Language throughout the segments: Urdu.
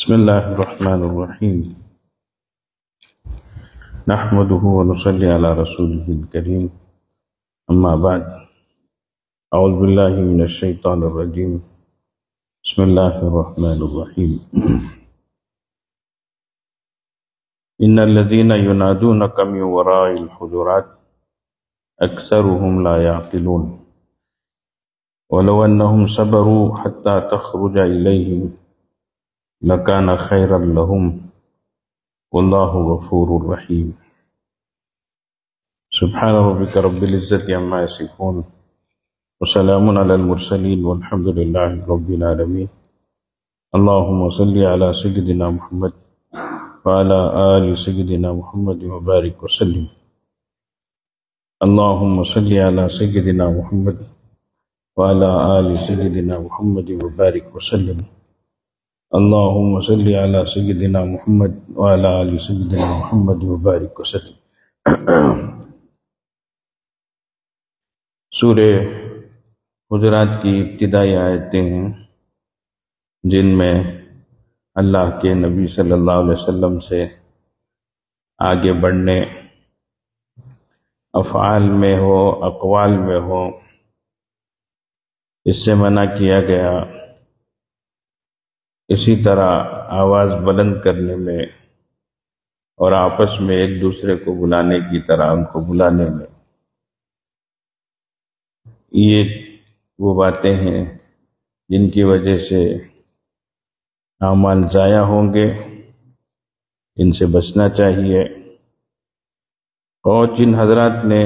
بسم اللہ الرحمن الرحیم نحمده ونصلی علی رسولہ الکریم اما بعد اعوذ باللہ من الشیطان الرجیم بسم اللہ الرحمن الرحیم ان الذین ینادونک من وراء الحجرات اکثرهم لا یعقلون ولو انہم صبروا حتی تخرج الیہم لکان خیرا لہم واللہ غفور رحیم سبحان ربک رب العزت عما یصفون وسلام علی المرسلین والحمد للہ رب العالمین اللہم صلی علی سیدنا محمد وعلی آل سیدنا محمد وبارک وسلم اللہم صلی علی سیدنا محمد وعلی آل سیدنا محمد وبارک وسلم اللہم صلی علی سیدنا محمد وعلی آل سیدنا محمد وبارک وسلم۔ سورہ حجرات کی ابتدائی آیتیں ہیں جن میں اللہ کے نبی صلی اللہ علیہ وسلم سے آگے بڑھنے، افعال میں ہو اقوال میں ہو، اس سے منع کیا گیا، اسی طرح آواز بلند کرنے میں اور آپس میں ایک دوسرے کو بلانے کی طرح ان کو بلانے میں، یہ وہ باتیں ہیں جن کی وجہ سے اعمال ضائع ہوں گے، ان سے بچنا چاہیے۔ اور جن حضرات نے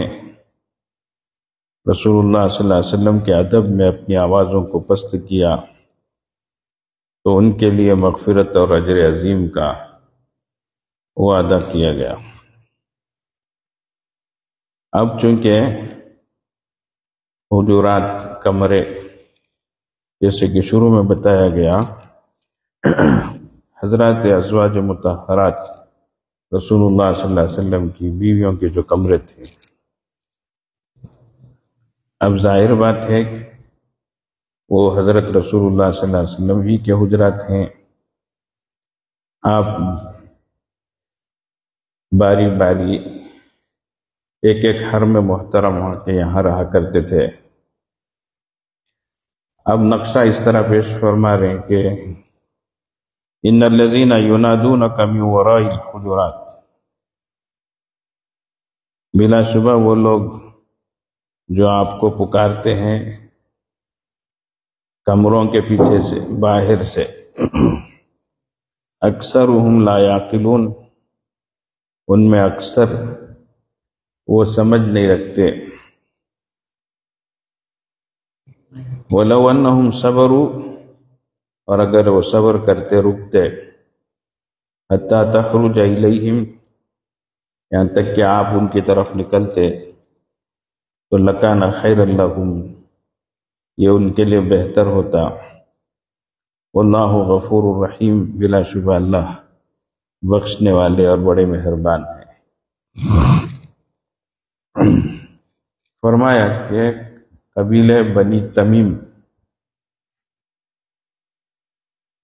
رسول اللہ صلی اللہ علیہ وسلم کے ادب میں اپنی آوازوں کو پست کیا تو ان کے لیے مغفرت اور اجر عظیم کا وعدہ کیا گیا۔ اب چونکہ حجرات کمرے جیسے کہ شروع میں بتایا گیا، حضرات ازواج مطہرات رسول اللہ صلی اللہ علیہ وسلم کی بیویوں کے جو کمرے تھے، اب ظاہر بات ہے کہ وہ حضرت رسول اللہ صلی اللہ علیہ وسلم ہی کے حجرات ہیں۔ آپ باری باری ایک ایک حرم محترم کے یہاں رہا کرتے تھے۔ اب نقشہ اس طرح پیش فرما رہے ہیں کہ ان الذین ینادونک من وراء الحجرات، بلا شبہ وہ لوگ جو آپ کو پکارتے ہیں کمروں کے پیچھے سے، باہر سے، اکثرهم لا یعقلون، ان میں اکثر وہ سمجھ نہیں رکھتے۔ وَلَوْ أَنَّهُمْ صَبَرُوا، اور اگر وہ صبر کرتے رکتے، حَتَّى تَخْرُجَ إِلَيْهِمْ، یہاں تک کہ آپ ان کی طرف نکلتے، تو لَكَانَ خَيْرًا لَهُمْ، یہ ان کے لیے بہتر ہوتا۔ واللہ غفور الرحیم، بلا شبہ اللہ بخشنے والے اور بڑے مہربان ہیں۔ فرمایا کہ قبیلہ بنی تمیم،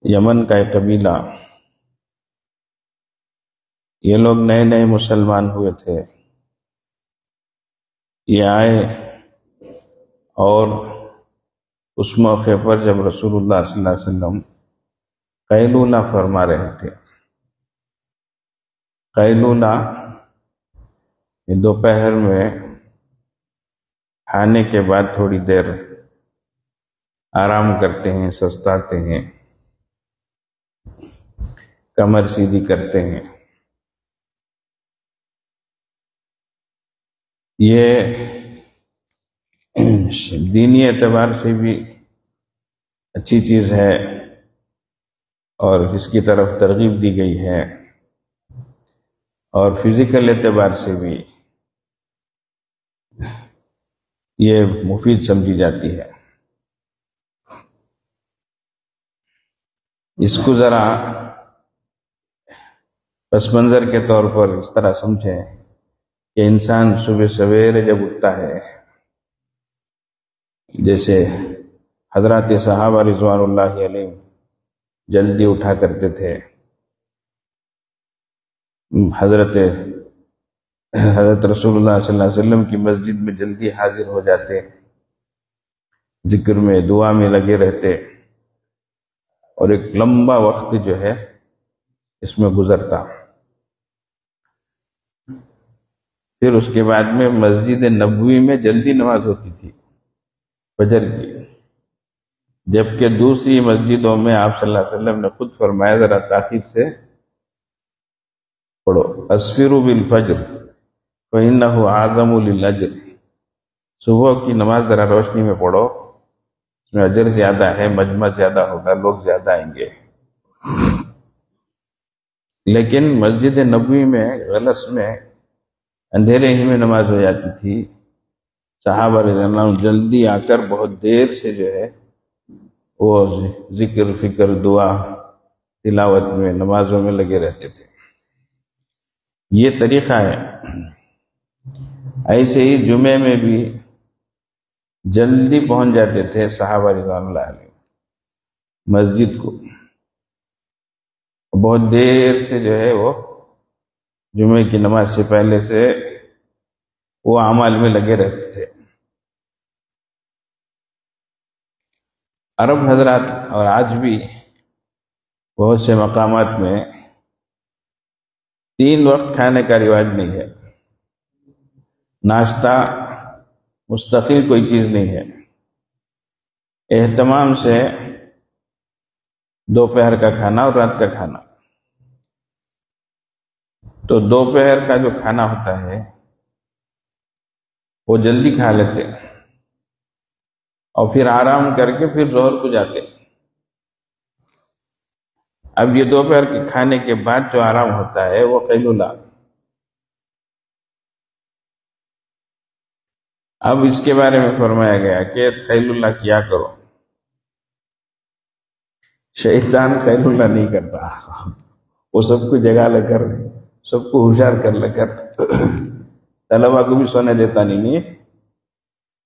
یمن کا ایک قبیلہ، یہ لوگ نئے نئے مسلمان ہوئے تھے۔ یہ آئے اور اس موقع پر جب رسول اللہ صلی اللہ علیہ وسلم قیلولہ فرما رہے تھے، قیلولہ یہ دوپہر میں کھانے کے بعد تھوڑی دیر آرام کرتے ہیں، سستاتے ہیں، کمر سیدھی کرتے ہیں۔ یہ دینی اعتبار سے بھی اچھی چیز ہے اور اس کی طرف ترغیب دی گئی ہے، اور فزیکل اعتبار سے بھی یہ مفید سمجھی جاتی ہے۔ اس کو ذرا پس منظر کے طور پر اس طرح سمجھیں کہ انسان صبح سویرے جب اٹھتا ہے، جیسے حضرات صحابہ رضوان اللہ علیہ جلدی اٹھا کرتے تھے. حضرت رسول اللہ صلی اللہ علیہ وسلم کی مسجد میں جلدی حاضر ہو جاتے، ذکر میں دعا میں لگے رہتے، اور ایک لمبا وقت جو ہے اس میں گزرتا. پھر اس کے بعد میں مسجد نبوی میں جلدی نماز ہوتی تھی فجر کی، جبکہ دوسری مسجدوں میں آپ صلی اللہ علیہ وسلم نے خود فرمایا ذرا تاخیر سے پڑھو، اسفروا بالفجر فإنہ اعظم للأجر. صبح کی نماز ذرا روشنی میں پڑھو، اس میں اجر زیادہ ہے، مجمع زیادہ ہوگا، لوگ زیادہ آئیں گے. لیکن مسجد نبوی میں غلس میں اندھیرے ہی میں نماز ہو جاتی تھی. صحابہ رضی اللہ عنہ جلدی آ کر بہت دیر سے جو ہے وہ ذکر فکر دعا تلاوت میں نمازوں میں لگے رہتے تھے. یہ طریقہ ہے. ایسے ہی جمعے میں بھی جلدی پہنچ جاتے تھے صحابہ رضوان اللہ علیہ مسجد کو، بہت دیر سے جو ہے وہ جمعے کی نماز سے پہلے سے وہ اعمال میں لگے رہتے تھے. عرب حضرات اور آج بھی بہت سے مقامات میں 3 وقت کھانے کا رواج نہیں ہے. ناشتہ مستقل کوئی چیز نہیں ہے. اہتمام سے دوپہر کا کھانا اور رات کا کھانا. تو دوپہر کا جو کھانا ہوتا ہے وہ جلدی کھا لیتے اور پھر آرام کر کے پھر ظہر کو جاتے. اب یہ دوپہر کے کھانے کے بعد جو آرام ہوتا ہے وہ قیلولہ. اب اس کے بارے میں فرمایا گیا کہ قیلولہ کیا کرو. شیطان قیلولہ نہیں کرتا، وہ سب کو جگا لے کر سب کو ہوشیار کر لے کر طلبہ کو بھی سونے دیتا نہیں،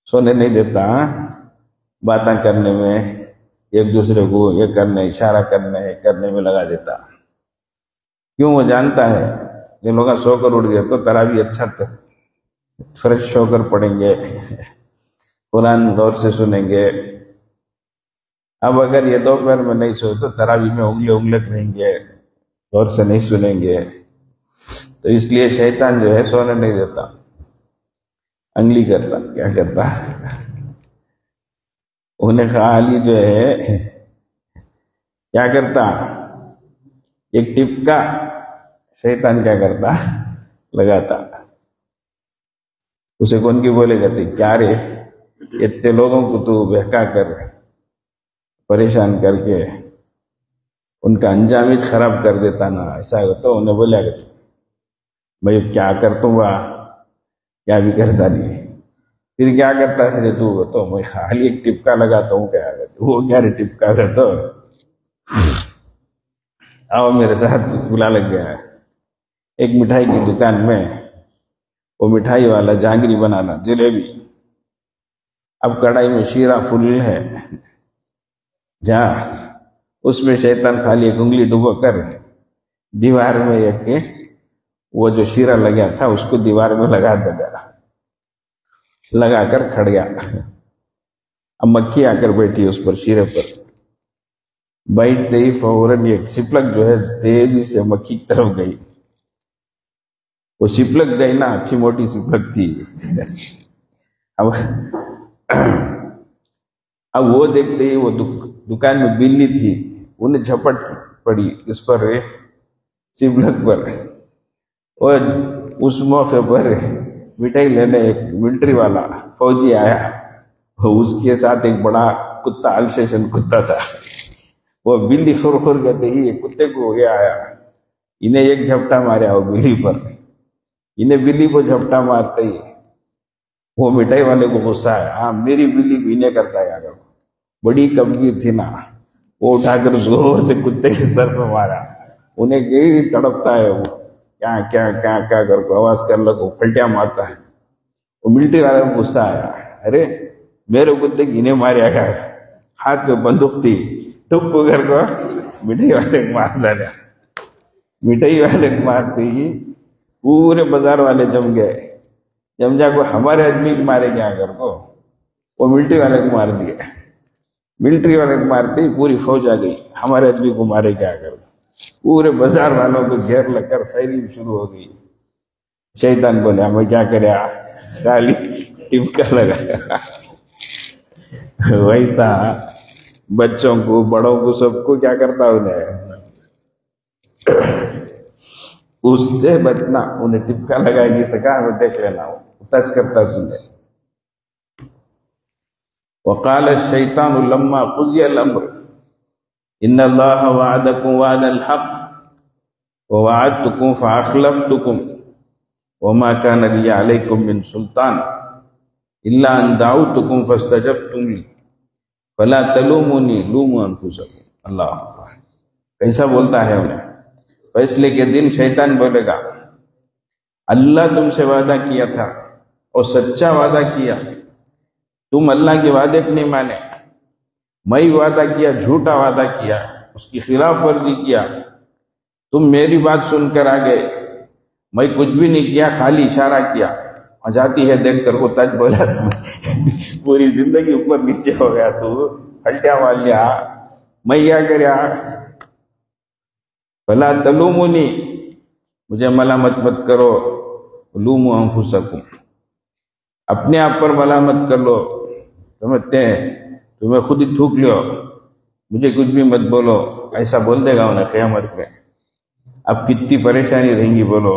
سونے نہیں دیتا. باتیں کرنے میں ایک دوسرے کو یہ کرنے اشارہ کرنے میں لگا دیتا. کیوں؟ وہ جانتا ہے جو لوگ سو کر اٹھ گئے تو تراویح اچھا فریش ہو کر پڑھیں گے، قرآن غور سے سنیں گے. اب اگر یہ دوپہر میں نہیں سوئے تو تراویح میں انگلے رہیں گے، غور سے نہیں سنیں گے. تو اس لیے شیطان جو ہے سونے نہیں دیتا، انگلی کرتا. کیا کرتا؟ انہیں خالی جو ہے کیا کرتا، ایک ٹپکا شیطان کیا کرتا، لگاتا. اسے کون کی بولے گا کیا رے اتنے لوگوں کو تو بہکا کر پریشان کر کے ان کا انجام ہی خراب کر دیتا نا. ایسا تو انہیں بولے گا بھائی کیا کرتا ہوں کیا بھی کرتا نہیں. پھر کیا کرتا ہے تو میں خالی ایک ٹپکا لگاتا ہوں. کیا وہ کیا رے ٹپکا کرتا، آؤ میرے ساتھ بلا لگ گیا. ایک مٹھائی کی دکان میں وہ مٹھائی والا جہانگیری بنانا جلیبی. اب کڑھائی میں شیرہ فل ہے، جہاں اس میں شیطان خالی ایک انگلی ڈبو کر دیوار میں ایک وہ جو شیرہ لگا تھا اس کو دیوار میں لگا دیا، لگا کر کھڑ گیا. اب مکھی آ کر بیٹھی اس پر شیرے پر. بیٹھتے ہی فوراً یہ سپلک جو ہے تیزی سے مکھی کی طرف گئی. وہ سپلک گئی نا، اچھی موٹی سپلک تھی. اب وہ دیکھتے ہی وہ دکان میں بلی تھی، انہیں جھپٹ پڑی اس پر سپلک پر. اور اس موقع پر مٹھائی لینے ایک ملٹری والا فوجی آیا. اس کے ساتھ ایک بڑا کتا الشیشن کتا تھا. وہ بلی خور کہتے ہی کتے کو یہ آیا، انہیں ایک جھپٹا مارا وہ بلی پر. انہیں بلی کو جھپٹا مارتے ہی وہ مٹھائی والے کو غصہ ہے، ہاں میری بلی کو انہیں کرتا ہے. آگے بڑی کمگیر تھی نا، وہ اٹھا کر زور سے کتے کے سر پہ مارا. انہیں یہی تڑپتا ہے وہ کیا کیا کیا کیا کر کو آواز کر لگو پلٹیاں مارتا ہے. وہ ملٹری والے کو غصہ آیا، ارے میرے کتے کی انہیں ماریا گیا، ہاتھ میں بندوق تھی، ٹپ کر کو مٹھائی والے کو مار ڈالا. مٹھائی والے کو مارتے ہی پورے بازار والے جم گئے. جم جا کو ہمارے آدمی کو مارے گیا کر کو وہ ملٹری والے کو مار دیے. ملٹری والے کو مارتے ہی پوری فوج آ گئی, ہمارے آدمی کو مارے گیا کر. پورے بازار والوں کو گھیر لگ کر فائرنگ شروع ہو گئی. شیطان بولے ہمیں کیا کرے, خالی ٹپکا لگایا. ویسا بچوں کو بڑوں کو سب کو کیا کرتا انہیں, اس سے بچنا. انہیں ٹپکا لگا نہیں سکا, ہمیں دیکھ لینا وہ ٹچ کرتا سنے. وقال الشیطان لما قضی الامر ان اللہ وعدکم وعد الحق ووعدتکم فاخلفتکم وما كان لي عليكم من سلطان الا ان دعوتكم فاستجبتم لي فلا تلوموني لوموا انفسكم. اللہ اکبر. کیسا بولتا ہے انہیں. فیصلے کے دن شیطان بولے گا اللہ تم سے وعدہ کیا تھا اور سچا وعدہ کیا, تم اللہ کے وعدے کو نہیں مانے. میں وعدہ کیا, جھوٹا وعدہ کیا, اس کی خلاف ورزی کیا. تم میری بات سن کر آ گئے, میں کچھ بھی نہیں کیا, خالی اشارہ کیا. اور جاتی ہے دیکھ کر کو تج بولا پوری زندگی اوپر نیچے ہو گیا, تو پھلٹیا مار لیا, میں کیا کریا. فلا تلومونی, مجھے ملامت مت کرو. لوموا انفسکم, اپنے آپ پر ملامت کر لو. سمجھتے ہیں تمہیں خود ہی تھوک لو, مجھے کچھ بھی مت بولو. ایسا بول دے گا انہیں قیامت میں. اب کتنی پریشانی رہیں گی بولو.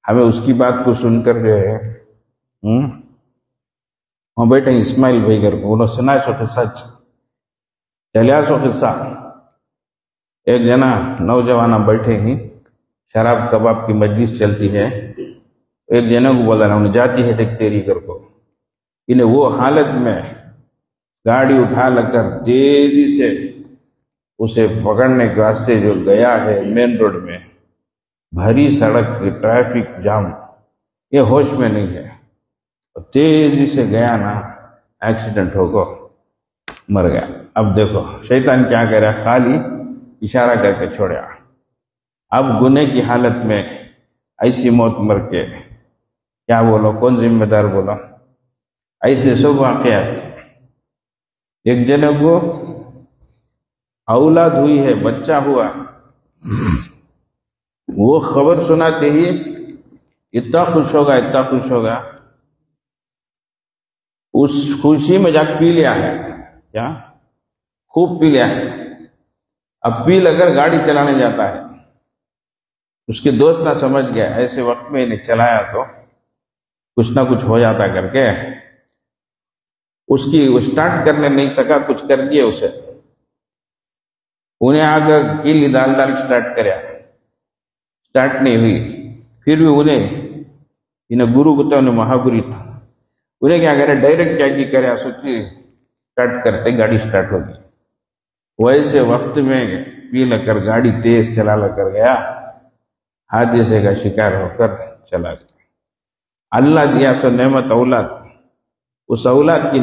ہمیں اس کی بات کو سن کر جو ہے وہاں بیٹھے اسماعیل بھائی گھر کو, انہوں سنا سو قصہ, چلیا سو قصہ. ایک جنا نوجوانہ بیٹھے ہی, شراب کباب کی مجلس چلتی ہے. ایک جنے کو بولا نا انہیں جاتی ہے دیکھ تیری گھر کو. انہیں وہ حالت میں گاڑی اٹھا لگ کر تیزی سے اسے پکڑنے کے واسطے جو گیا ہے مین روڈ میں, بھری سڑک کی ٹریفک جام, یہ ہوش میں نہیں ہے. تیزی سے گیا نا, ایکسیڈنٹ ہو گیا, مر گیا. اب دیکھو شیطان کیا کہہ رہا, خالی اشارہ کر کے چھوڑیا. اب گناہ کی حالت میں ایسی موت مر کے کیا بولو, کون ذمہ دار بولو. ایسے سب واقعات. ایک جنے کو اولاد ہوئی ہے, بچہ ہوا, وہ خبر سناتے ہی اتنا خوش ہوگا, اتنا خوش ہوگا, اس خوشی میں جا پی لیا ہے. کیا خوب پی لیا ہے. اب پی لے کر گاڑی چلانے جاتا ہے. اس کے دوست نہ سمجھ گیا, ایسے وقت میں انہیں چلایا تو کچھ نہ کچھ ہو جاتا کر کے اس کی اسٹارٹ کرنے نہیں سکا, کچھ کر دیا اسے. انہیں آگے کیلی دال دال اسٹارٹ کریا, اسٹارٹ نہیں ہوئی. پھر بھی انہیں گرو کو تو انہیں مہاگری تھا, انہیں کیا کرے ڈائریکٹ کیا کی کرے, سوچی اسٹارٹ کرتے گاڑی اسٹارٹ ہوگی. ویسے وقت میں پی لے کر گاڑی تیز چلا لے کر گیا, حادثے کا شکار ہو کر چلا گیا. اللہ دیا سو نعمت اولاد, اس اولاد کی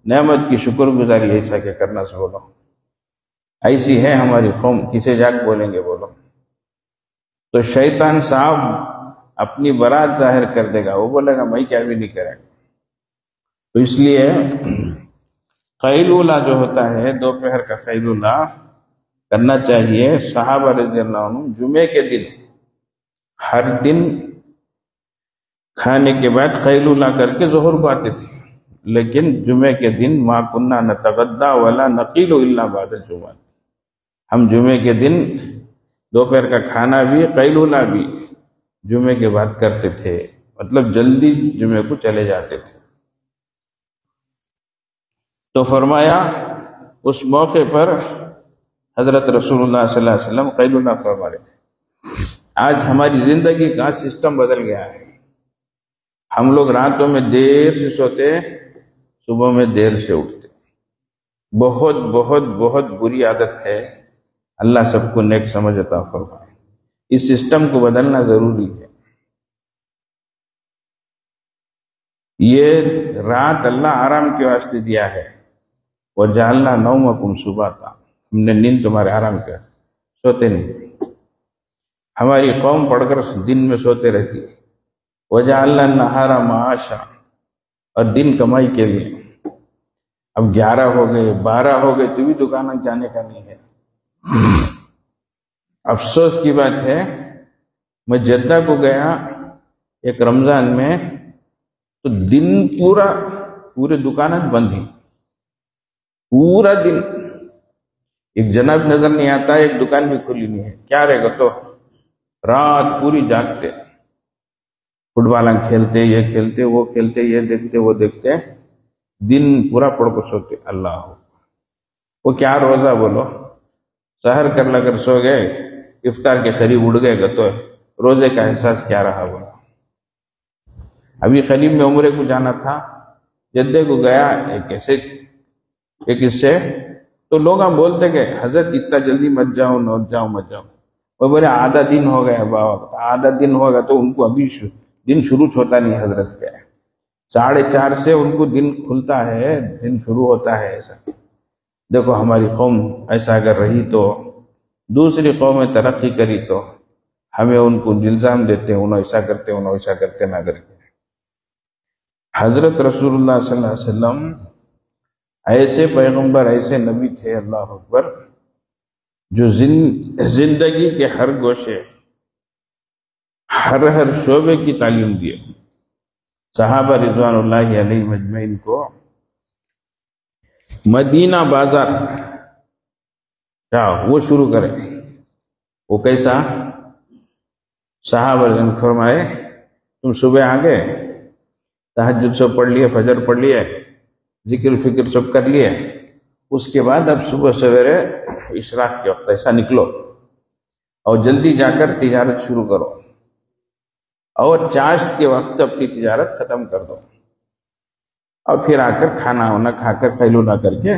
نعمت کی شکر گزاری ایسا کہ کرنا سے بولو. ایسی ہے ہماری قوم, کسے جا کے بولیں گے بولو. تو شیطان صاحب اپنی برات ظاہر کر دے گا, وہ بولے گا میں کیا بھی نہیں کرے گا. تو اس لیے قیلولہ جو ہوتا ہے, دوپہر کا قیلولہ کرنا چاہیے. صحابہ رضی اللہ عنہ جمعے کے دن ہر دن کھانے کے بعد قیلولہ کر کے ظہر کو آتے تھے, لیکن جمعے کے دن ما کننا نتغدا ولا نقیل الا بعد الجمعہ, ہم جمعے کے دن دوپہر کا کھانا بھی قیلولہ بھی جمعے کے بعد کرتے تھے, مطلب جلدی جمعے کو چلے جاتے تھے. تو فرمایا اس موقع پر حضرت رسول اللہ صلی اللہ علیہ وسلم قیلولہ فرما رہے تھے. آج ہماری زندگی کا سسٹم بدل گیا ہے. ہم لوگ راتوں میں دیر سے سوتے, صبح میں دیر سے اٹھتے. بہت بہت بہت بری عادت ہے. اللہ سب کو نیک سمجھ عطا فرمائے. اس سسٹم کو بدلنا ضروری ہے. یہ رات اللہ آرام کے واسطے دیا ہے. وَجَعَلْنَا نَوْمَكُمْ سُبَاتًا, ہم نے نیند تمہارے حرام کیا، سوتے نہیں۔ ہماری قوم پڑھ کر دن میں سوتے رہتی، وَجَعَلْنَا النَّهَارَ مَعَاشًا، اور دن کمائی کے لیے۔ اب 11 ہو گئے، 12 ہو گئے تو بھی دکانیں جانے کا نہیں ہے۔ افسوس کی بات ہے، میں جدہ کو گیا ایک رمضان میں، تو دن پورے دکانیں بند ہیں، پورا دن ایک جناب نظر نہیں آتا، ایک دکان بھی کھلی نہیں ہے۔ کیا رہے گا؟ تو رات پوری جاگتے، فٹ بال کھیلتے، یہ کھیلتے، وہ کھیلتے، یہ دیکھتے، وہ دیکھتے، دن پورا پڑھ کر سوتے۔ اللہ وہ کیا روزہ بولو، سحر کر لگر سو گئے، افطار کے قریب اڑ گئے گا تو روزے کا احساس کیا رہا بولا۔ ابھی قریب میں عمرے کو جانا تھا، جدے کو گیا، ایک اس سے تو لوگ ہم بولتے کہ حضرت اتنا جلدی مت جاؤ، مت جاؤ۔ وہ بولے آدھا دن ہو گیا بابا، آدھا دن ہوگا تو ان کو ابھی دن شروع ہوتا نہیں حضرت کا، 4:30 سے ان کو دن کھلتا ہے، دن شروع ہوتا ہے۔ ایسا دیکھو ہماری قوم ایسا اگر رہی تو، دوسری قومیں ترقی کری تو ہمیں ان کو الزام دیتے ہیں، انہوں ایسا کرتے، انہوں ایسا کرتے، نہ کر کے۔ حضرت رسول اللہ صلی اللہ علیہ وسلم ایسے پیغمبر، ایسے نبی تھے، اللہ اکبر، جو زندگی کے ہر گوشے، ہر شعبے کی تعلیم دیے۔ صحابہ رضوان اللہ علیہ مجمعین کو مدینہ بازار وہ شروع کرے، وہ کیسا؟ صحابہ رضوان فرمائے تم صبح آگے، تہجد سب پڑھ لیے، فجر پڑھ لیے، ذکر فکر سب کر لیے، اس کے بعد اب صبح سویرے اشراق کے وقت ایسا نکلو اور جلدی جا کر تجارت شروع کرو، اور چاشت کے وقت اپنی تجارت ختم کر دو، اور پھر آ کر کھانا ہونا کھا کر قیلولہ کر کے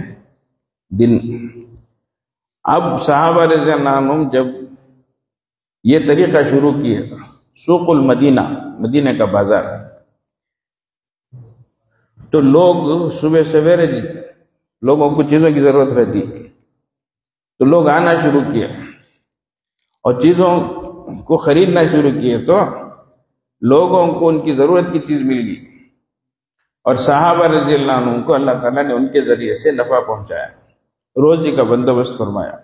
دن۔ اب صحابہ رضی اللہ عنہم جب یہ طریقہ شروع کیے، سوق المدینہ، مدینہ کا بازار، تو لوگ صبح سویرے لوگوں کو چیزوں کی ضرورت رہتی، تو لوگ آنا شروع کیے اور چیزوں کو خریدنا شروع کیے، تو لوگوں کو ان کی ضرورت کی چیز مل گئی، اور صحابہ رضی اللہ عنہ کو اللہ تعالیٰ نے ان کے ذریعے سے نفع پہنچایا، روزی کا بندوبست فرمایا۔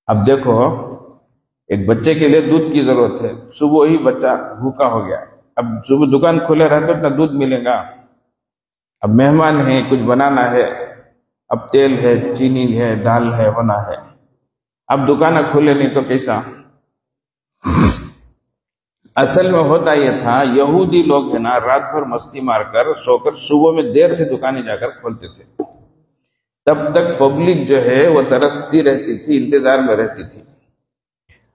اب دیکھو ایک بچے کے لیے دودھ کی ضرورت ہے، صبح ہی بچہ بھوکا ہو گیا، اب صبح دکان کھلے رہتے اتنا دودھ ملے گا، اب مہمان ہیں، کچھ بنانا ہے، اب تیل ہے، چینی ہے، دال ہے، ہونا ہے، اب دکانیں کھلے نہیں تو کیسا؟ اصل میں ہوتا یہ تھا، یہودی لوگ ہیں نا، رات بھر مستی مار کر سو کر صبح میں دیر سے دکانیں جا کر کھولتے تھے، تب تک پبلک جو ہے وہ ترستی رہتی تھی، انتظار میں رہتی تھی۔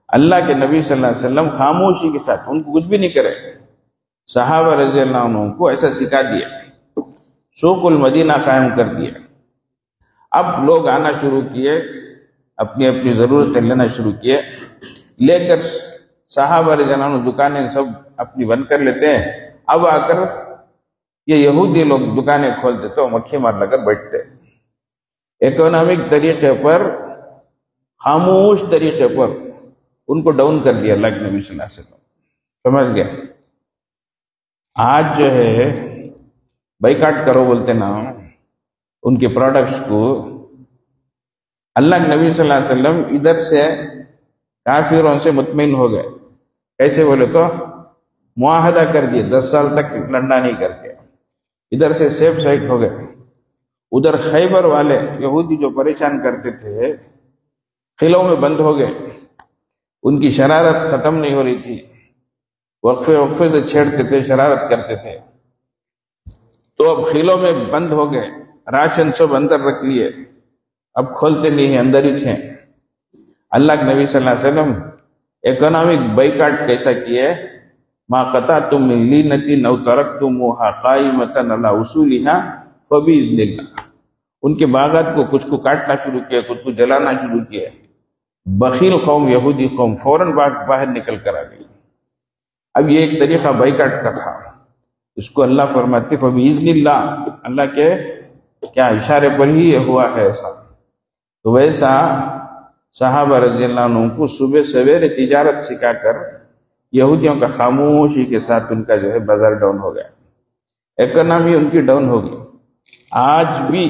اللہ کے نبی صلی اللہ علیہ وسلم خاموشی کے ساتھ ان کو کچھ بھی نہیں کرے، صحابہ رضی اللہ عنہ کو ایسا سکھا دیا، سوق المدینہ قائم کر دیا۔ اب لوگ آنا شروع کیے، اپنی اپنی ضرورتیں لینا شروع کیے، لے کر صحابہ رضی اللہ عنہ دکانیں سب اپنی بند کر لیتے ہیں۔ اب آ کر یہ یہودی لوگ دکانیں کھولتے تو مکھی مار لگ کر بیٹھتے، اکنامک طریقے پر، خاموش طریقے پر ان کو ڈاؤن کر دیا اللہ کے نبی صلی اللہ علیہ وسلم، سمجھ گیا؟ آج جو ہے بائیکاٹ کرو بولتے نا ان کے پروڈکٹس کو، اللہ کے نبی صلی اللہ علیہ وسلم ادھر سے کافروں سے مطمئن ہو گئے، کیسے بولے تو معاہدہ کر دیے 10 سال تک لڑنا نہیں کر کے، ادھر سے سیف سائٹ ہو گئے۔ ادھر خیبر والے یہودی جو پریشان کرتے تھے، قلعوں میں بند ہو گئے، ان کی شرارت ختم نہیں ہو رہی تھی، وقفے سے چھیڑتے تھے، شرارت کرتے تھے، تو اب قلعوں میں بند ہو گئے، راشن سب اندر رکھ لیے، اب کھولتے نہیں ہیں، اندر ہی ہیں۔ اللہ کے نبی صلی اللہ علیہ وسلم اکنامک بائیکاٹ کیسا کیے؟ ما قطعتم من لینۃ او ترکتموها قائمۃ علی اصولها فباذن اللہ، ان کے باغات کو کچھ کو کاٹنا شروع کیا، کچھ کو جلانا شروع کیا۔ بخیل قوم، یہودی قوم فوراً باہر نکل کر آ گئی۔ اب یہ ایک طریقہ بائیکاٹ کا تھا، اس کو اللہ فرماتے فباذن اللہ، اللہ کے کیا اشارے پر ہی یہ ہوا ہے ایسا۔ تو ویسا صحابہ رضی اللہ عنہ کو صبح سویرے تجارت سکھا کر یہودیوں کا خاموشی کے ساتھ ان کا جو ہے بازار ڈاؤن ہو گیا، اکنامی ان کی ڈاؤن ہو گئی۔ آج بھی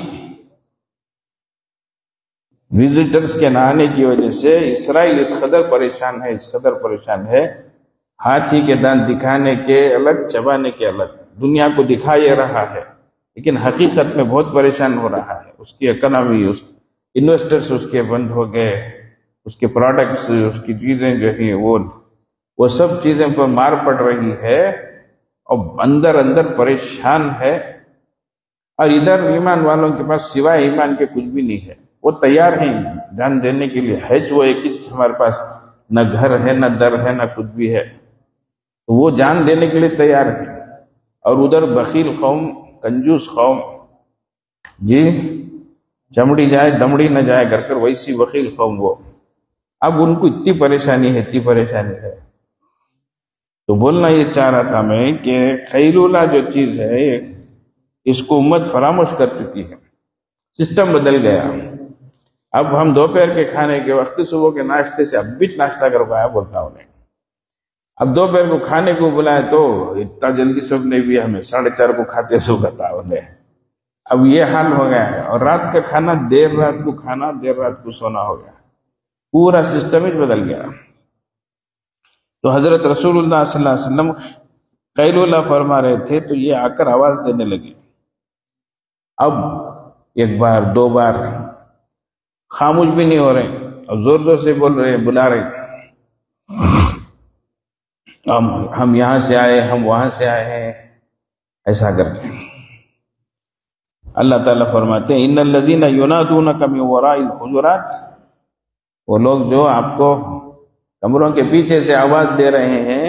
وزٹرز کے نہ آنے کی وجہ سے اسرائیل اس قدر پریشان ہے، ہاتھی کے دانت دکھانے کے الگ، چبانے کے الگ، دنیا کو دکھا یہ رہا ہے لیکن حقیقت میں بہت پریشان ہو رہا ہے۔ اس کی اکنامی، اس انویسٹرز اس کے بند ہو گئے، اس کے پروڈکٹس، اس کی چیزیں جو ہیں وہ سب چیزیں پر مار پڑ رہی ہے، اور اندر پریشان ہے۔ اور ادھر ایمان والوں کے پاس سوائے ایمان کے کچھ بھی نہیں ہے، وہ تیار ہیں جان دینے کے لیے۔ ہے وہ ایک ہی ہمارے پاس، نہ گھر ہے، نہ در ہے، نہ کچھ بھی ہے، تو وہ جان دینے کے لیے تیار ہیں۔ اور ادھر بخیل قوم، کنجوس قوم، جی چمڑی جائے دمڑی نہ جائے کر کر ویسی بخیل قوم وہ، اب ان کو اتنی پریشانی ہے۔ تو بولنا یہ چاہ رہا تھا میں کہ خیلولہ جو چیز ہے اس کو امت فراموش کر چکی ہے، سسٹم بدل گیا۔ اب ہم دوپہر کے کھانے کے وقت صبح کے ناشتے سے اب بھی ناشتہ کر پایا بولتا ہوں نہیں، اب دوپہر کو کھانے کو بلائے تو اتنا جلدی سب نے بھی ہمیں 4:30 کو کھاتے سو بتا انہیں، اب یہ حال ہو گیا ہے۔ اور رات کا کھانا دیر رات کو کھانا، دیر رات کو سونا ہو گیا، پورا سسٹم ہی بدل گیا۔ تو حضرت رسول اللہ صلی اللہ علیہ وسلم قیلولہ فرما رہے تھے تو یہ آ کر آواز دینے لگے۔ اب ایک بار، دو بار، خاموش بھی نہیں ہو رہے، اور زور زور سے بول رہے، بلا رہے، ہم یہاں سے آئے، ہم وہاں سے آئے ہیں، ایسا کر کے اللہ تعالیٰ فرماتے ہیں ان الذین ینادونک من وراء الحجرات، وہ لوگ جو آپ کو کمروں کے پیچھے سے آواز دے رہے ہیں،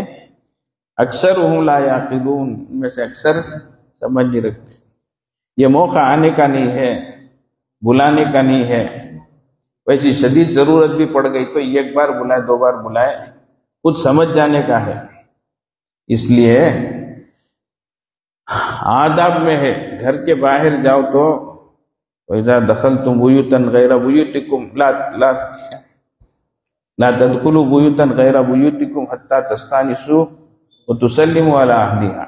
اکثرهم لا یعقلون، ان میں سے اکثر سمجھ نہیں رکھتے۔ یہ موقع آنے کا نہیں ہے، بلانے کا نہیں ہے، ویسی شدید ضرورت بھی پڑ گئی تو ایک بار بلائے، دو بار بلائے، کچھ سمجھ جانے کا ہے۔ اس لیے آداب میں ہے، گھر کے باہر جاؤ تو وَإِذَا دَخَلْتُمْ بُيُوتًا غَيْرَ بُيُوتِكُمْ لا تدخلوا بيوتا غیر بيوتكم حتى تستانسوا وتسلموا على اهلها،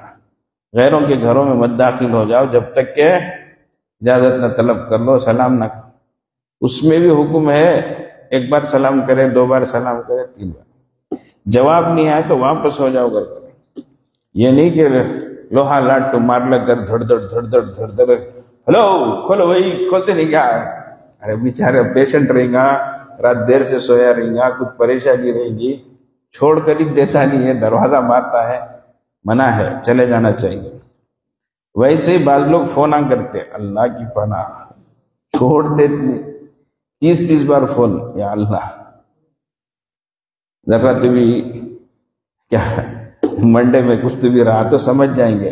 غیروں کے گھروں میں مت داخل ہو جاؤ جب تک کہ اجازت نہ طلب کر لو، سلام نہ کرو۔ اس میں بھی حکم ہے ایک بار سلام کرے، دو بار سلام کرے، تین بار، جواب نہیں آئے تو واپس ہو جاؤ گھر پر۔ یہ نہیں کہ لوہا لاٹ تو مار لگ کر دھڑ دھڑ، ہلو کھولو بھائی، کھولتے نہیں کیا؟ ارے بیچارے پیشنٹ رہیں گا، رات دیر سے سویا رہیں گا، کچھ پریشانی رہے گی، چھوڑ کر ہی دیتا نہیں ہے، دروازہ مارتا ہے، منع ہے، چلے جانا چاہیے۔ ویسے ہی بعض لوگ فون آن کرتے، اللہ کی پناہ، چھوڑ دیتے 30 بار فون، یا اللہ ذرا تو بھی کیا منڈے میں کچھ تو بھی رہا تو سمجھ جائیں گے،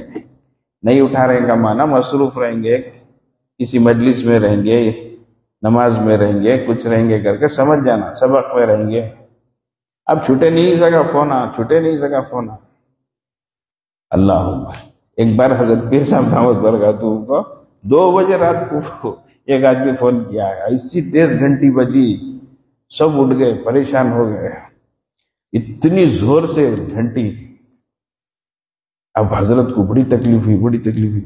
نہیں اٹھا رہے کا معنی مصروف رہیں گے، کسی مجلس میں رہیں گے، نماز میں رہیں گے، کچھ رہیں گے کر کے سمجھ جانا، سبق میں رہیں گے۔ اب چھوٹے نہیں سکا فون اللہ۔ ایک بار حضرت پیر صاحب دعوت برکاتہ کو 2 بجے رات کو ایک آدمی فون کیا ہے، ایسی تیز گھنٹی بجی، سب اٹھ گئے، پریشان ہو گئے، اتنی زور سے گھنٹی۔ اب حضرت کو بڑی تکلیف ہوئی،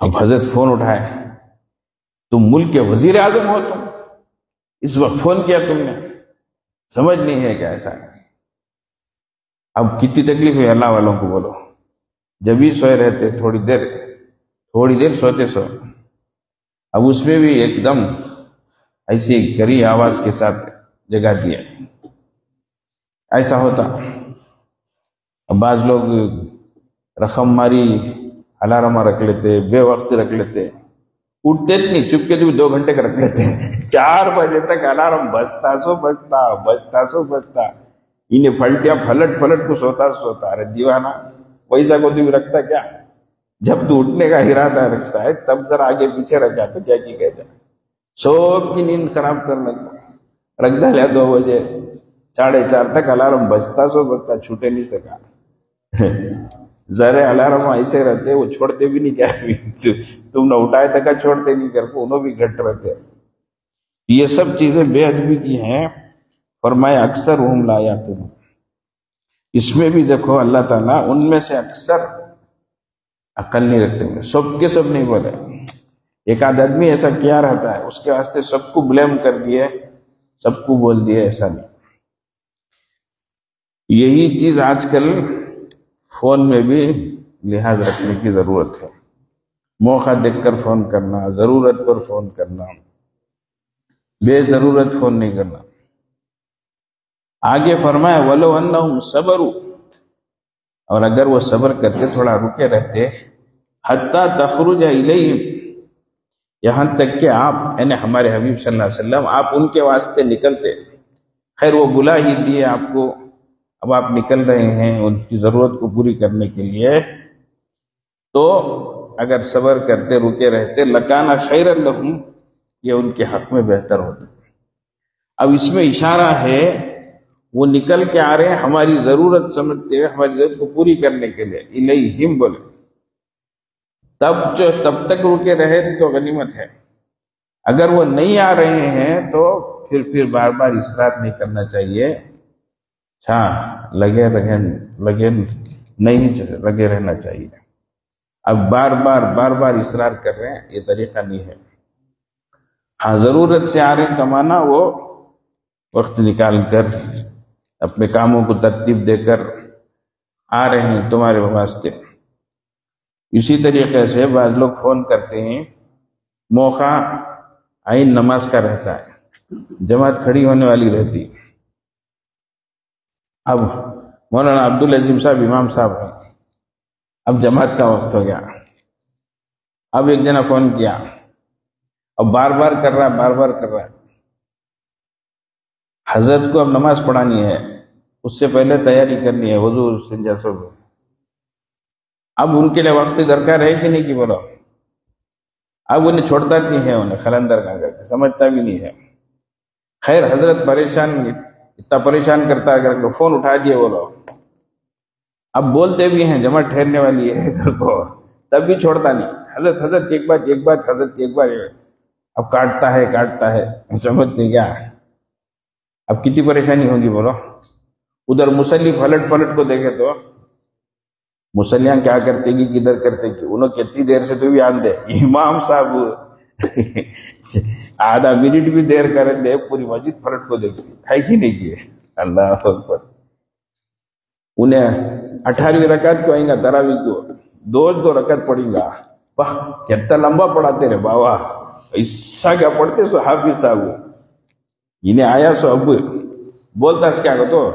اب حضرت فون اٹھائے، تم ملک کے وزیر اعظم ہو، تم اس وقت فون کیا تم نے، سمجھ نہیں ہے کیا ایسا؟ اب کتنی تکلیف ہے اللہ والوں کو بولو، جب ہی سوئے رہتے، تھوڑی دیر سوتے سو، اب اس میں بھی ایک دم ایسی گری آواز کے ساتھ جگا دیا، ایسا ہوتا۔ اب بعض لوگ رقم ماری الارم رکھ لیتے، بے وقت رکھ لیتے، اٹھتے نہیں، چپکے تو بھی 2 گھنٹے کا رکھ لیتے ہیں، 4 بجے تک الارم بجتا سو بجتا، انہیں پلٹ کو سوتا۔ ارے دیوانہ، ویسا کو تو بھی رکھتا کیا؟ جب تو اٹھنے کا ارادہ رکھتا ہے تب ذرا آگے پیچھے رکھا تو کیا کی کہتا ہے، سب کی نیند خراب کرنے کو رکھ ڈالیا 2 بجے، 4:30 تک الارم بجتا چھوٹے نہیں سکا۔ ذرے الارم ایسے رہتے وہ چھوڑتے بھی نہیں کیا تم نہ اٹھائے تک چھوڑتے نہیں گھر کو انہوں بھی گھٹ رہتے. یہ سب چیزیں بے ادبی کی ہیں. فرمایا اکثر ہم لا یعقلون. اس میں بھی دیکھو اللہ تعالیٰ ان میں سے اکثر عقل نہیں رکھتے ہوئے سب کے سب نہیں بولے. ایک آدھ آدمی ایسا کیا رہتا ہے اس کے واسطے سب کو بلیم کر دیے سب کو بول دیے ایسا نہیں. یہی چیز آج کل فون میں بھی لحاظ رکھنے کی ضرورت ہے. موقع دیکھ کر فون کرنا, ضرورت پر فون کرنا, بے ضرورت فون نہیں کرنا. آگے فرمایا وَلَوْ أَنَّهُمْ صَبَرُوا, اور اگر وہ صبر کرتے تھوڑا رکے رہتے حَتَّى تَخْرُجَ إِلَيْهِمْ, یہاں تک کہ آپ یعنی ہمارے حبیب صلی اللہ علیہ وسلم آپ ان کے واسطے نکلتے. خیر وہ بلا ہی دیے آپ کو, اب آپ نکل رہے ہیں ان کی ضرورت کو پوری کرنے کے لیے, تو اگر صبر کرتے رکے رہتے لَكَانَ خَيْرًا لَهُمْ, یہ ان کے حق میں بہتر ہوتا. اب اس میں اشارہ ہے وہ نکل کے آ رہے ہیں ہماری ضرورت سمجھتے ہیں, ہماری ضرورت کو پوری کرنے کے لیے. الیہم بولے تب تک رکے رہے تو غنیمت ہے. اگر وہ نہیں آ رہے ہیں تو پھر بار بار اصرار نہیں کرنا چاہیے. لگے رہنا چاہیے. اب بار بار اصرار کر رہے ہیں یہ طریقہ نہیں ہے. ہاں ضرورت سے آ رہے ہیں کمانا, وہ وقت نکال کر اپنے کاموں کو ترتیب دے کر آ رہے ہیں تمہارے واسطے. اسی طریقے سے بعض لوگ فون کرتے ہیں, موقع عین نماز کا رہتا ہے, جماعت کھڑی ہونے والی رہتی. اب مولانا عبدالعظیم صاحب امام صاحب ہیں, اب جماعت کا وقت ہو گیا. اب ایک جنا فون کیا, اب بار بار کر رہا ہے. حضرت کو اب نماز پڑھانی ہے, اس سے پہلے تیاری کرنی ہے, وضو استنجا سب. اب ان کے لیے وقت درکار ہے کہ نہیں کہ بولو. اب انہیں چھوڑتا نہیں ہے, انہیں خلندر کا سمجھتا بھی نہیں ہے. خیر حضرت اتنا پریشان کرتا ہے اگر فون اٹھا دیے بولو. اب بولتے بھی ہیں جمع ٹھہرنے والی ہے گھر کو, تب بھی چھوڑتا نہیں. حضرت ایک بات حضرت ایک بار. اب کاٹتا ہے سمجھتے کیا. اب کتنی پریشانی ہوگی بولو. ادھر مسلی پلٹ کو دیکھے تو مسلیاں کیا کرتے گی کدھر کرتے گی, انہوں کتنی دیر سے تو بھی آن دے. امام صاحب آدھا منٹ بھی دیر کریں دے پوری مسجد پلٹ کو دیکھتی ہے کہ نہیں کیے. اللہ اکبر. انہیں 18ویں رکعت کو آئیں گا تراویح کو, دو رکعت پڑھیں گا. واہ کتنا لمبا پڑھاتے رہے بابا, ایسا کیا پڑھتے سو حافظ صاحب. انہیں آیا سو اب بولتا اس کیا تو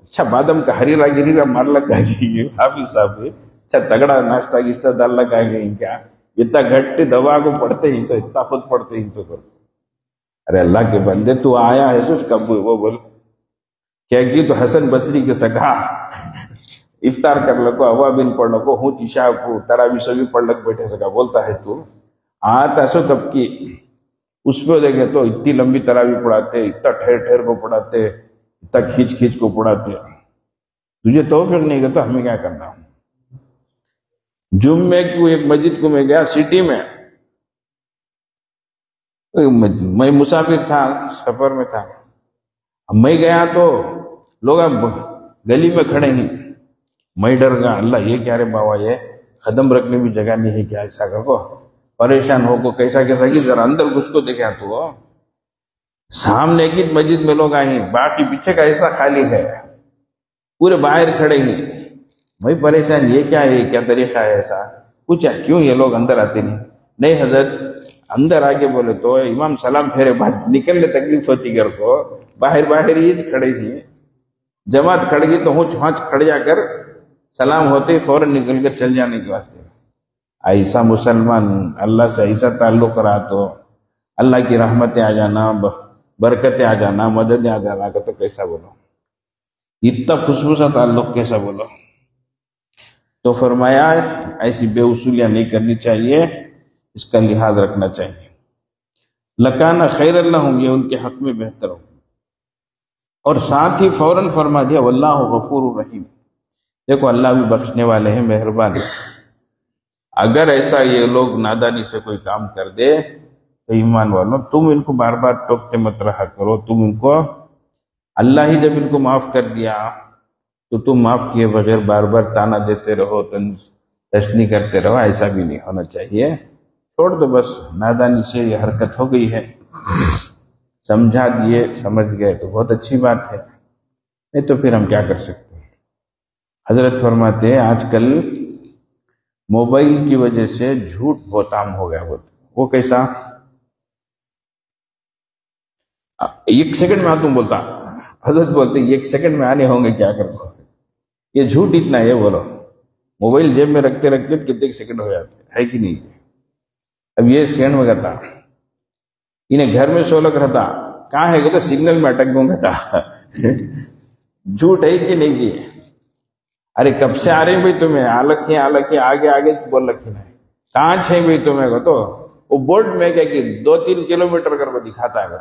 اچھا بادم کا ہریرا مار لگا گئی حافظ صاحب. اچھا تگڑا ناشتہ گشتہ دال لگا گئی کیا. اتنا گھٹے دوا کو پڑھتے ہی تو اتنا خود پڑھتے ہی تو کرتے. ارے اللہ کے بندے تو آیا ہے سوچ کب وہ بول کیا کی تو حسن بصری کے سکھا افطار کر لکو اوابین پڑھ لکو ہوں عشاء کو تراویح سبھی پڑھ لگ بیٹھے سکا بولتا ہے تو آتا سو کب کی. اس پہ دیکھے تو اتنی لمبی تراویح پڑھاتے, اتنا ٹھہر کو پڑھاتے, اتنا کھینچ کو پڑھاتے. تجھے توفیق نہیں گا تو ہمیں کیا کرنا. جمعے کو ایک مسجد کو میں گیا سٹی میں, میں مسافر تھا سفر میں تھا. میں گیا تو لوگ اب گلی میں کھڑے ہیں. میں ڈر گیا, اللہ یہ کیا رے بابا, یہ قدم رکھنے بھی جگہ نہیں ہے کیا. ایسا کر کو پریشان ہو کو کیسا کی ذرا اندر گھس کو دیکھا تو سامنے کی مسجد میں لوگ آئے ہیں, باقی پیچھے کا ایسا خالی ہے, پورے باہر کھڑے ہیں. میں پریشان, یہ کیا ہے, کیا طریقہ ہے ایسا. پوچھا کیوں یہ لوگ اندر آتے نہیں حضرت. اندر آگے بولے تو امام سلام پھیرے بعد نکلنے تکلیف ہوتی کر کو باہر ہی کھڑے ہیں. جماعت کھڑ گئی تو ہونچ کھڑ جا کر سلام ہوتے فوراً نکل کر چل جانے کے واسطے. ایسا مسلمان اللہ سے ایسا تعلق رہا تو اللہ کی رحمتیں آ جانا, برکتیں آ جانا, مددیں آ جانا کا تو کیسا بولو. اتنا خوشبو سا تعلق کیسا بولو. تو فرمایا ایسی بے اصولیاں نہیں کرنی چاہیے, اس کا لحاظ رکھنا چاہیے. لکان خیر لہم, یہ ان کے حق میں بہتر ہو. اور ساتھ ہی فوراً فرما دیا واللہ غفور الرحیم, دیکھو اللہ بھی بخشنے والے ہیں، مہربان ہیں۔ اگر ایسا یہ لوگ نادانی سے کوئی کام کر دے تو ایمان والوں تم ان کو بار بار ٹوکتے مت رہا کرو، تم ان کو، اللہ ہی جب ان کو معاف کر دیا تو تم معاف کیے بغیر بار بار تانا دیتے رہو، تشنی کرتے رہو، ایسا بھی نہیں ہونا چاہیے۔ چھوڑ دو بس، نادانی سے یہ حرکت ہو گئی ہے، سمجھا دیے، سمجھ گئے تو بہت اچھی بات ہے، نہیں تو پھر ہم کیا کر سکتے ہیں۔ حضرت فرماتے ہیں آج کل موبائل کی وجہ سے جھوٹ بہت عام ہو گیا، بولتے وہ کیسا؟ ایک سیکنڈ میں تم بولتا، حضرت بولتے ایک سیکنڈ میں آنے ہوں گے کیا کرو، یہ جھوٹ اتنا ہے، بولو موبائل جیب میں رکھتے رکھتے کتنے سیکنڈ ہو جاتے ہے کہ نہیں؟ اب یہ سیکنڈ میں کہتا انہیں گھر میں سو لگ رہتا، کہاں ہے کہ سگنل میں اٹک گوں گا، جھوٹ ہے کہ نہیں کی؟ ارے کب سے آ رہے ہیں بھائی تمہیں، آلکھیں آگے آگے بول رکھی نا، کہاں چھے بھائی تمہیں کو؟ تو وہ بورڈ میں کیا کہ 2-3 کلومیٹر کر کو دکھاتا ہے،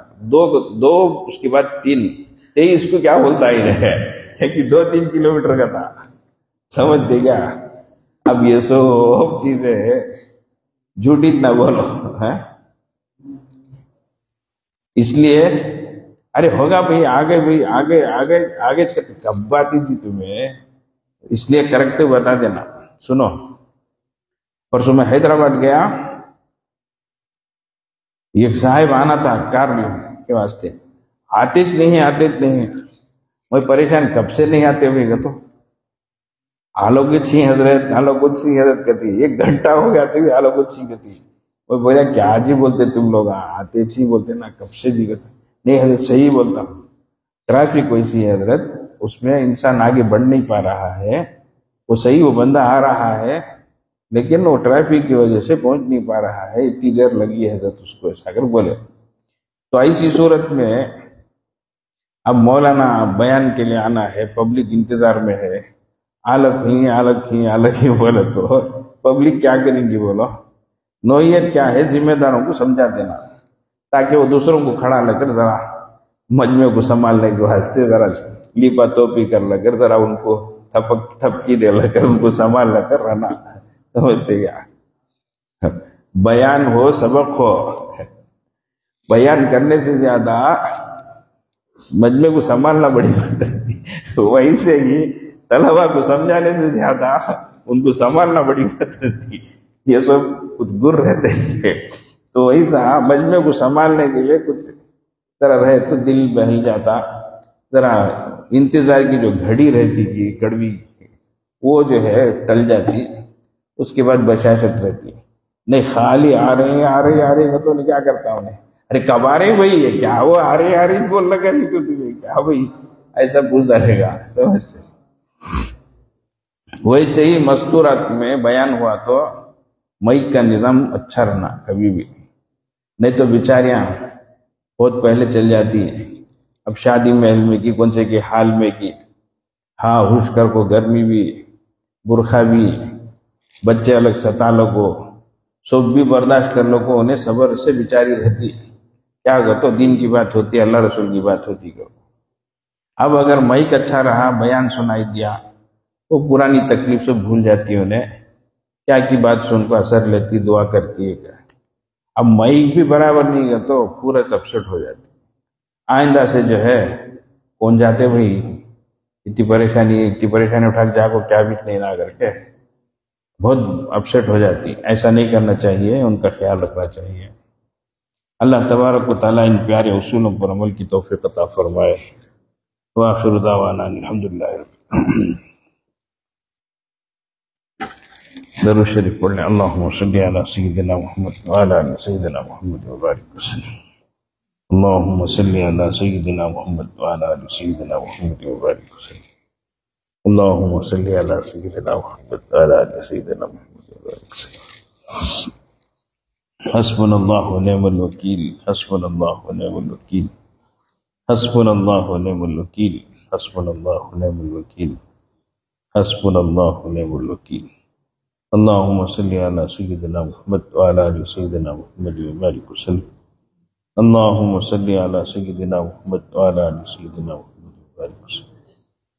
دو اس کے بعد 3 23 کو کیا بولتا ہی رہے کہ 2-3 کلومیٹر کا تھا، سمجھتے کیا؟ اب یہ سب چیزیں جھوٹ اتنا بولو، اس لیے ارے ہوگا بھائی آگے، بھائی آگے آگے آگے کب بات تھی تمہیں، اس لیے کریکٹ بتا دینا۔ سنو، پرسوں میں حیدرآباد گیا، ایک صاحب آنا تھا کار کے واسطے، آتے نہیں، میں پریشان کب سے نہیں آتے ہوئے گا، تو آلو کی چھی حضرت کہتی 1 گھنٹہ ہو گیا تھی آلو کو چھی کہتی، وہ بولیا کیا جی بولتے تم لوگ، آتے چھی بولتے نا، کب سے جی کہتے نہیں حضرت صحیح بولتا ہوں، ٹریفک ویسی ہے حضرت، اس میں انسان آگے بڑھ نہیں پا رہا ہے، وہ صحیح وہ بندہ آ رہا ہے لیکن وہ ٹریفک کی وجہ سے پہنچ نہیں پا رہا ہے، اتنی دیر لگی ہے حضرت اس کو، ایسا کر بولے۔ تو ایسی صورت میں اب مولانا بیان کے لیے آنا ہے، پبلک انتظار میں ہے، آلگ ہی بولے تو پبلک کیا کریں گی؟ بولو نوعیت کیا ہے، ذمہ داروں کو سمجھا دینا تاکہ وہ دوسروں کو کھڑا لے کر ذرا مجمع کو سنبھالنے کے واسطے ذرا لیپا توپی کر لے کر، ذرا ان کو تھپکی دے لے کر، ان کو سنبھال لے کر رہنا، سمجھتے کیا؟ بیان ہو، سبق ہو، بیان کرنے سے زیادہ مجمع کو سنبھالنا بڑی بات ہے، ویسے ہی طلبا کو سمجھانے سے زیادہ ان کو سنبھالنا بڑی بات رہتی، یہ سب کچھ گر رہتے ہیں، تو ویسا مجمع کو سنبھالنے کے لیے کچھ ذرا رہے تو دل بہل جاتا، ذرا انتظار کی جو گھڑی رہتی کی کڑوی وہ جو ہے ٹل جاتی، اس کے بعد بشاشت رہتی، نہیں خالی آ رہے ہیں تو کیا کرتا انہیں، ارے کب آ رہے بھائی، یہ کیا وہ آ رہے بول لگا نہیں تو تمہیں کیا بھائی، ایسا پوچھتا رہے گا، سمجھتے۔ ویسے ہی مستورات میں بیان ہوا تو مائک کا نظام اچھا رہنا کبھی بھی، نہیں تو بیچاریاں بہت پہلے چل جاتی ہیں، اب شادی محل میں کی، کون سے کے حال میں کی، ہاں ہوش کر کو، گرمی بھی، برخا بھی، بچے الگ ستا لو کو، سب بھی برداشت کر لو کو، انہیں صبر سے بیچاری رہتی، کیا کر تو دین کی بات ہوتی، اللہ رسول کی بات ہوتی کرو۔ اب اگر مائک اچھا رہا، بیان سنائی دیا، وہ پرانی تکلیف سے بھول جاتی، انہیں کیا کی بات سن کو اثر لیتی، دعا کرتی ہے کیا۔ اب مائک بھی برابر نہیں گا تو پورا اپسٹ ہو جاتی، آئندہ سے جو ہے کون جاتے بھائی، اتنی پریشانی اٹھا کے جا کو کیا بھی نہیں نہ کر کے، بہت اپسٹ ہو جاتی، ایسا نہیں کرنا چاہیے، ان کا خیال رکھنا چاہیے۔ اللہ تبارک و تعالیٰ ان پیارے اصولوں پر عمل کی توفیق عطا فرمائے۔ وآخر دعوانا الحمدللہ رب العالمین۔ درود شریف پڑھ لیں، اللہم صلی علی سیدنا محمد وعلی آل سیدنا محمد وبارک وسلم۔ اللہم صلی علی سیدنا محمد وعلی آل سیدنا محمد وبارک وسلم۔ اللہم صلی علی سیدنا محمد وعلی آل سیدنا محمد وبارک وسلم۔ حسبنا اللہ ونعم الوکیل، حسبنا اللہ ونعم الوکیل، حسبنا اللہ ونعم الوکیل، حسبنا اللہ ونعم الوکیل، حسبنا اللہ ونعم الوکیل۔ اللہم صلی علی سیدنا محمد وعلی آل سیدنا محمد وبارک وسلم۔ اللہم صلی علی سیدنا محمد وعلی آل سیدنا محمد وبارک وسلم۔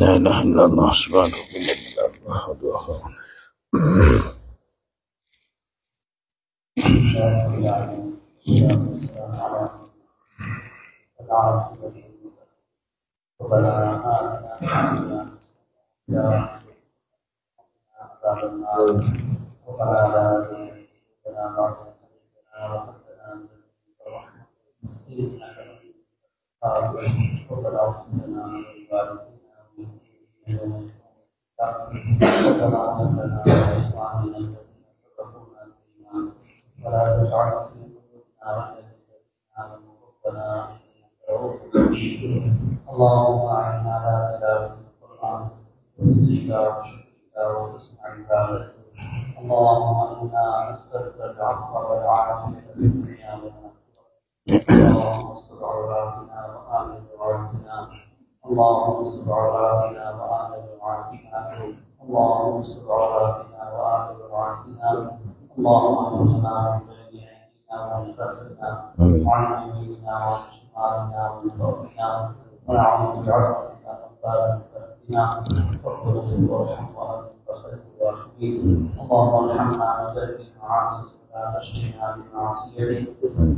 لا إله إلا الله سبحانه وتعالى. ربنا آتنا في الدنيا عذاب النار ربنا لا تزغ قلوبنا بعد إذ هديتنا وهب لنا من لدنك رحمة إنك أنت الوهاب ربنا اغفر لنا ولوالدينا وللمؤمنين يوم يقوم الحساب ربنا هب لنا من إخواننا الذين سبقونا بالإيمان ولا تجعل في قلوبنا غلا للذين آمنوا ربنا إنك رؤوف رحيم اللهم أعنا على تلاوة القرآن وذكرك وشكرك وحسن عبادتك اللهم إنا نسألك العفو والعافية في الدنيا والآخرة اللهم استر عوراتنا وآمن روعاتنا اللهم استر عوراتنا وآمن روعاتنا اللهم استر عوراتنا وآمن روعاتنا اللهم اغفرنا من بين أيدينا ومن خلفنا وعن يميننا وعن شمالنا ومن فوقنا ونعوذ بعظمتك أن نغتال من تحتنا واغفر وارحم وأنت خير الراحمين اللهم ارحمنا وبارك معاصيك ولا تشغلنا بمعصيتك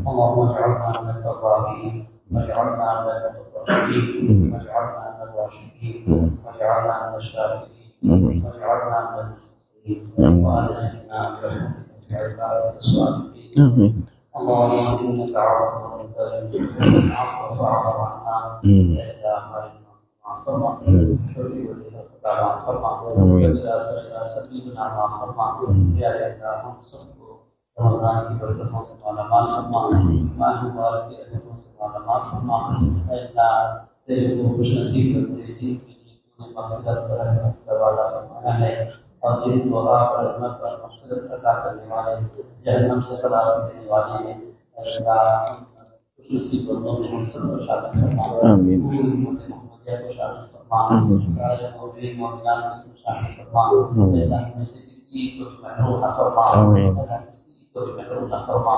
اللهم اجعلنا من التوابين واجعلنا من المتطهرين واجعلنا من الراشدين واجعلنا من الشاكرين واجعلنا من المسلمين وأدخلنا برحمتك في عبادك الصالحين اللهم إنك عفو كريم العفو فاعف عنا إلا ما فرما شكري ولله تعالى فرما وإلى سبيلنا ما فرما يا الله ہم سب کو رمضان کی برکتوں سے مالامال فرما ماہ مبارک کی رحمتوں سے مالامال فرما اے اللہ تیرے کو خوش نصیب کر دے جن کے لیے تو نے مغفرت پر رحمت کا وعدہ فرمایا ہے اور جن کو آپ رحمت اور مغفرت عطا کرنے والے جہنم سے خلاص دینے والے ہیں اے اللہ خوش نصیب بندوں میں ہم سب کو شامل فرما آمین محمدیہ کو شامل فرما سارے مومنین مومنات کو شامل فرما اے اللہ ہمیں سے کسی کو محروم نہ فرما اے اللہ کسی کو محروم نہ فرما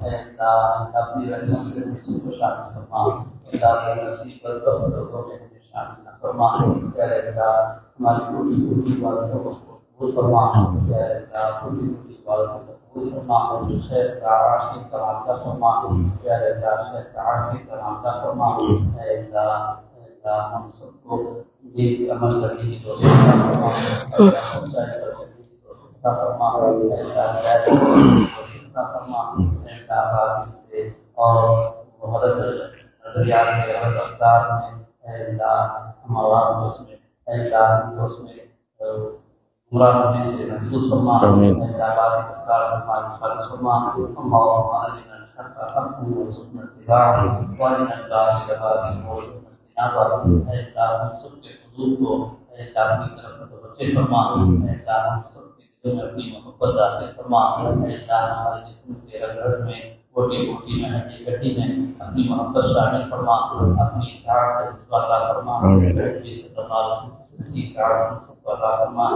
اے اللہ اپنی رحمت سے ہم سب کو شامل فرما اے اللہ نصیب برکتوں میں ہمیں شامل نہ فرما اے اللہ ہماری پوری پوری عبادتوں کو قبول فرما اے اللہ پوری پوری عبادتوں کو قبول فرما خیر کا عاشق کا عطا فرما اے اللہ خیر کا عاشق کا عطا فرما اے اللہ ہم سب کو نیک عمل کرنے کی توفیق عطا فرما سچائی پر چلنے کی توفیق عطا فرما اے اللہ ہدایت کی توفیق عطا فرما اے اللہ باطل سے اور غلط نظریات سے غلط افکار میں اے اللہ ہمارا اس میں اے اللہ اس میں گمراہ ہونے سے محفوظ فرما اے اللہ باطل افکار سے ہماری حفاظت فرما اللهم ارنا الحق حقا وارزقنا اتباعه وارنا الباطل باطلا وارزقنا اجتنابه اے اللہ ہم سب کے قلوب کو اے اللہ اپنی طرف متوجہ فرما اے اللہ ہم سب کے دلوں میں اپنی محبت داخل فرما اے اللہ ہمارے جسم کے رگ رگ میں بوٹی بوٹی میں ہڈی ہڈی میں اپنی محبت شامل فرما اپنی اطاعت کا جذبہ عطا فرما نبی صلی اللہ علیہ وسلم کی سچی اطاعت ہم سب کو عطا فرما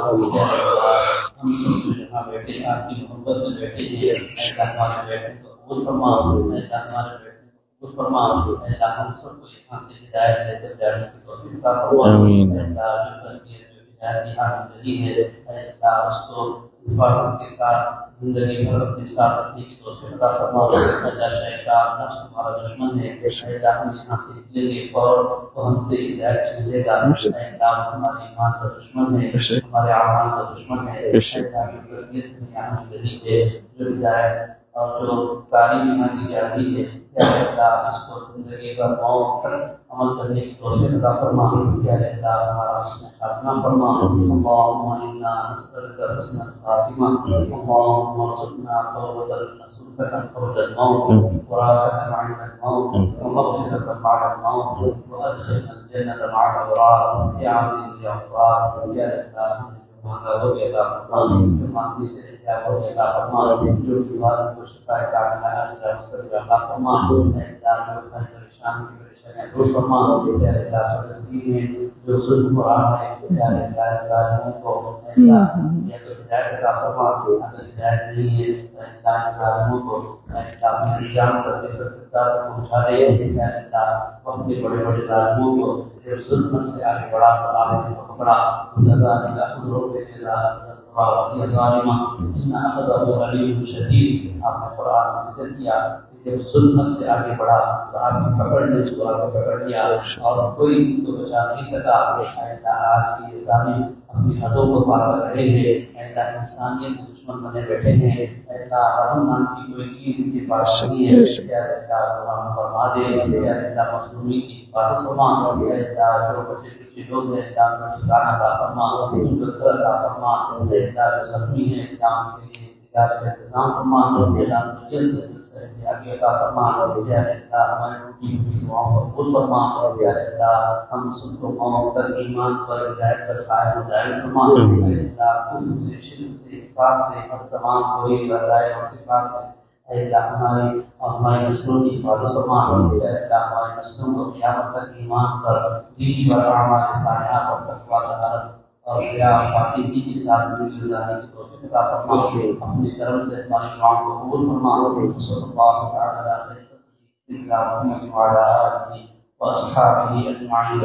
ہم سب یہاں بیٹھے ہیں آپ کی محبت میں بیٹھے ہیں اے اللہ ہمارے بیٹھے کو قبول فرما اے اللہ ہمارے بیٹھے کو قبول فرما اے اللہ ہم سب کو یہاں سے ہدایت لے کر جانے کی توفیق عطا فرما اے اللہ جو ہدایت یہاں ملی ہے اے اللہ اس کو حفاظت کے ساتھ زندگی بھر اپنے ساتھ رکھنے کی توفیق عطا فرما اللہ شیطان نفس ہمارا دشمن ہے اے اللہ ہم یہاں سے نکلیں گے اور تو ہم سے ہدایت چھین لے گا اے اللہ ہمارے ایمان کا دشمن ہے ہمارے اعمال کا دشمن ہے اے اللہ جو تربیت دنیا میں ملی ہے جو ہدایت اور جو تعلیم یہاں دی جا رہی ہے یا اللہ اس کو زندگی کا موت تک عمل کرنے کی توفیق عطا فرما یا اللہ ہمارا حسن خاتمہ فرما اللهم انا نسألك حسن الخاتمة اللهم ارزقنا توبة نصوحة قبل الموت وراحة عند الموت ومغفرة بعد الموت وادخلنا الجنة مع الأبرار يا عزيز يا غفار يا الله مانگا ہو گیا تھا فرمان جو مانگنے سے رہا ہو گیا تھا فرمان جو بیمار کو شفا کاملہ عجزہ مصر اللہ فرمان اے اللہ جو ہر پریشان کی پریشانیاں دور فرمان اے اللہ فلسطین میں جو ظلم ہو رہا ہے اے اللہ ظالموں کو اے اللہ یا تو ہدایت عطا فرما اگر ہدایت نہیں ہے اے اللہ ظالموں کو اے اللہ اپنے انجام کرتے اقتدار تک پہنچا دے اے اللہ وقت کے بڑے بڑے ظالموں کو ظلم سے آگے بڑھا کر آگے پکڑا ذلك حضور الى ظالمہ ان اخذہ علیم شدید آپ نے قرآن میں ذکر کیا کہ ظلم سے آگے بڑھا تو آپ نے پکڑنے کو آگے پکڑ لیا اور کوئی تو بچا نہیں سکا آج کی یہ ظالم اپنی حدوں کو پار کر رہے ہیں، اے اللہ انسانیت کے دشمن بنے بیٹھے ہیں، اے اللہ رحم نام کی کوئی چیز ان کے پاس نہیں ہے، اے اللہ رحم فرما دے، اے اللہ مظلومی کی حفاظت فرما، اے اللہ جو بچے کچھ لوگ ہیں اللہ ان کو ٹھکانہ عطا فرما، ان کو گھر عطا فرما، اے اللہ جو زخمی ہیں اللہ ان کے لیے علاج کا انتظام فرما، اے اللہ ان کو جلد سے جلد صحت عطا فرما، اے اللہ ہماری روٹی کی دعاؤں کو قبول فرما، اے اللہ ہم سب کو قوم پر ایمان پر ہدایت پر قائم و دائم فرما، اے اللہ کفر سے شرک سے نفاق سے ہر تمام کوئی رضائے اور صفات سے اے اللہ ہماری نسلوں کی حفاظت فرما، اے اللہ ہماری نسلوں کو قیامت تک ایمان پر دین پر اعمال صالحہ اور تقویٰ طہارت اور حیا پاکیزگی کے ساتھ زندگی گزارنے کی توفیق عطا فرما، اپنی طرف سے ہماری دعاؤں کو قبول فرما، صلی اللہ تعالی علیہ وسلم وعلی آلہ وأصحابه أجمعين.